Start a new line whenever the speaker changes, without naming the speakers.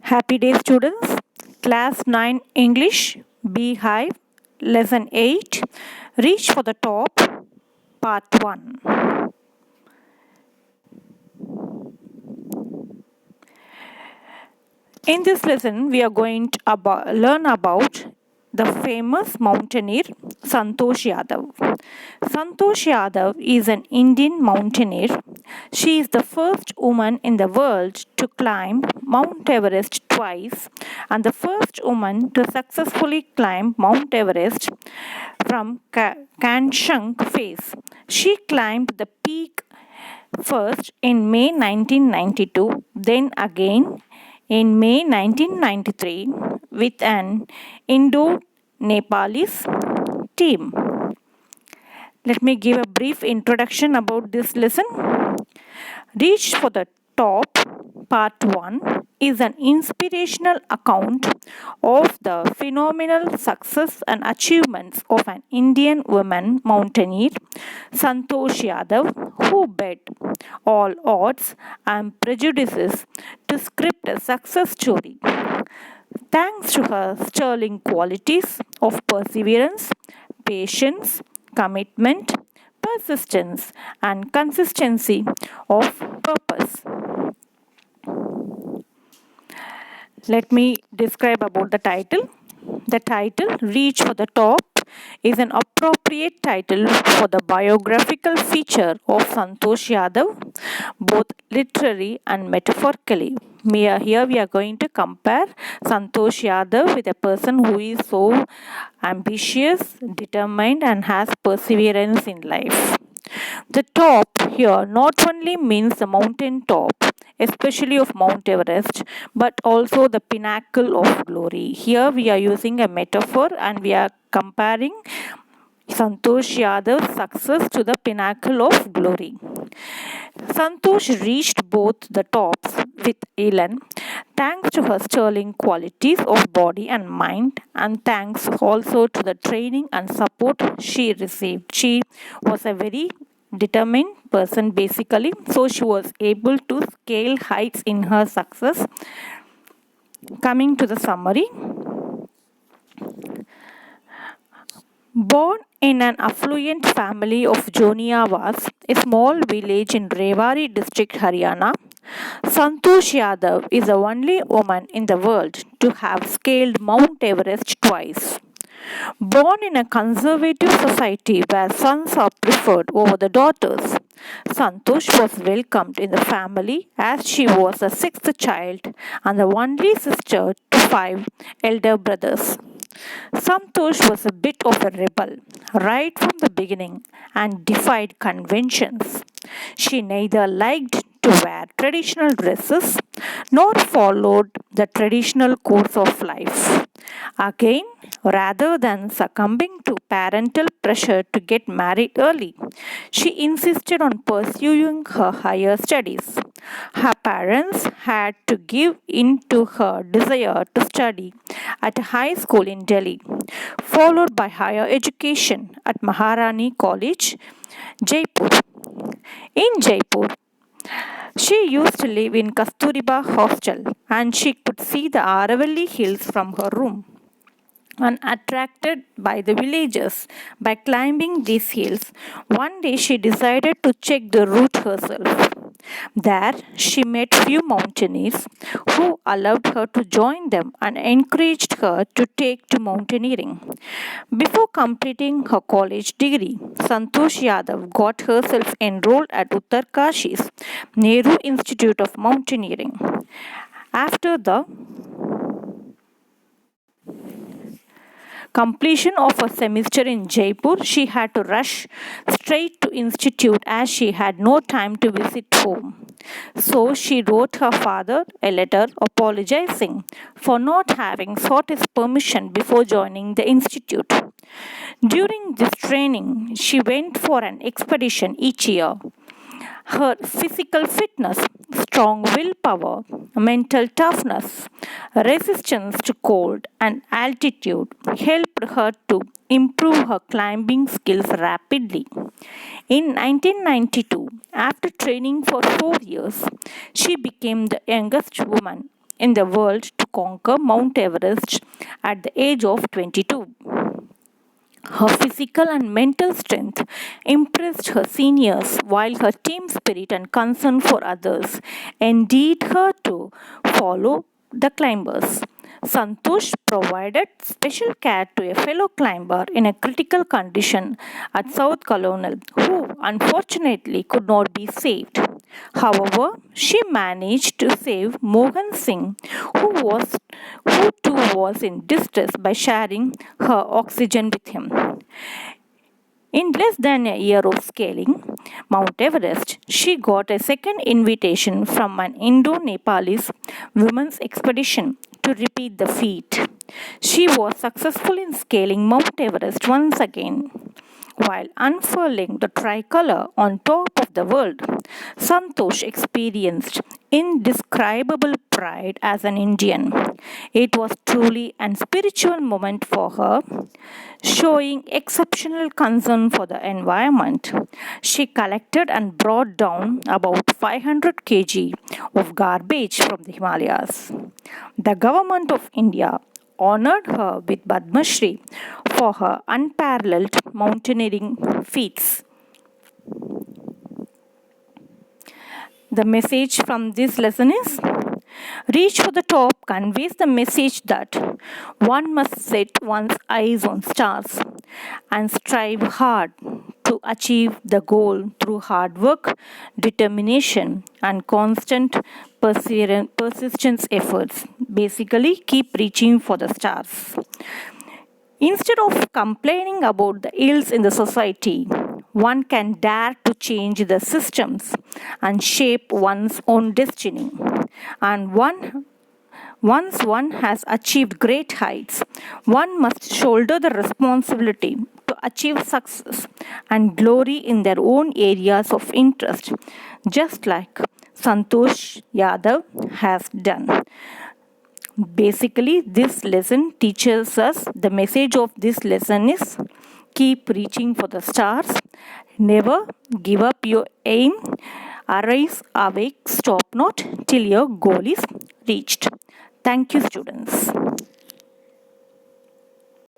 Happy day, students. Class 9 English, Beehive, Lesson 8, Reach for the Top, Part 1. In this lesson, we are going to learn about the famous mountaineer Santosh Yadav. Santosh Yadav is an Indian mountaineer. She is the first woman in the world to climb Mount Everest twice and the first woman to successfully climb Mount Everest from Kanchan face. She climbed the peak first in May 1992, then again in May 1993 with an Indo-Nepalese team. Let me give a brief introduction about this lesson. Reach for the Top, Part 1 is an inspirational account of the phenomenal success and achievements of an Indian woman mountaineer, Santosh Yadav, who beat all odds and prejudices to script a success story. Thanks to her sterling qualities of perseverance, patience, commitment, persistence, and consistency of purpose. Let me describe about the title. The title, Reach for the Top, is an appropriate title for the biographical feature of Santosh Yadav, both literally and metaphorically. Here we are going to compare Santosh Yadav with a person who is so ambitious, determined, and has perseverance in life. The top here not only means the mountain top, especially of Mount Everest, but also the pinnacle of glory. Here we are using a metaphor and we are comparing Santosh Yadav's success to the pinnacle of glory. Santosh reached both the tops with elan thanks to her sterling qualities of body and mind, and thanks also to the training and support she received. She was a very determined person basically, so she was able to scale heights in her success. Coming to the summary. Born in an affluent family of Joniawas, a small village in Rewari district, Haryana, Santosh Yadav is the only woman in the world to have scaled Mount Everest twice. Born in a conservative society where sons are preferred over the daughters, Santosh was welcomed in the family as she was the sixth child and the only sister to five elder brothers. Santosh was a bit of a rebel right from the beginning and defied conventions. She neither liked to wear traditional dresses nor followed the traditional course of life. Again, rather than succumbing to parental pressure to get married early, she insisted on pursuing her higher studies. Her parents had to give in to her desire to study at a high school in Delhi, followed by higher education at Maharani College, Jaipur. In Jaipur, she used to live in Kasturiba hostel and she could see the Aravalli hills from her room. Unattracted by the villagers by climbing these hills, one day she decided to check the route herself. There, she met few mountaineers who allowed her to join them and encouraged her to take to mountaineering. Before completing her college degree, Santosh Yadav got herself enrolled at Uttarkashi's Nehru Institute of Mountaineering. After the completion of a semester in Jaipur, she had to rush straight to institute as she had no time to visit home. So she wrote her father a letter apologizing for not having sought his permission before joining the institute. During this training, she went for an expedition each year. Her physical fitness, strong willpower, mental toughness, resistance to cold and altitude helped her to improve her climbing skills rapidly. In 1992, after training for 4 years, she became the youngest woman in the world to conquer Mount Everest at the age of 22. Her physical and mental strength impressed her seniors, while her team spirit and concern for others endeared her to follow the climbers. Santosh provided special care to a fellow climber in a critical condition at South Colonel, who unfortunately could not be saved. However, she managed to save Mohan Singh, who too was in distress, by sharing her oxygen with him. In less than a year of scaling Mount Everest, she got a second invitation from an Indo-Nepalese women's expedition to repeat the feat. She was successful in scaling Mount Everest once again. While unfurling the tricolor on top of the world, Santosh experienced indescribable pride as an Indian. It was truly an spiritual moment for her, showing exceptional concern for the environment. She collected and brought down about 500 kg of garbage from the Himalayas. The government of India honored her with Padma Shri for her unparalleled mountaineering feats. The message from this lesson is: Reach for the top conveys the message that one must set one's eyes on stars and strive hard to achieve the goal through hard work, determination, and constant persistence efforts. Basically, keep reaching for the stars. Instead of complaining about the ills in the society, one can dare to change the systems and shape one's own destiny. And once one has achieved great heights, one must shoulder the responsibility to achieve success and glory in their own areas of interest, just like Santosh Yadav has done. Basically, this lesson teaches us, the message of this lesson is: keep reaching for the stars, never give up your aim, arise, awake, stop not till your goal is reached. Thank you, students.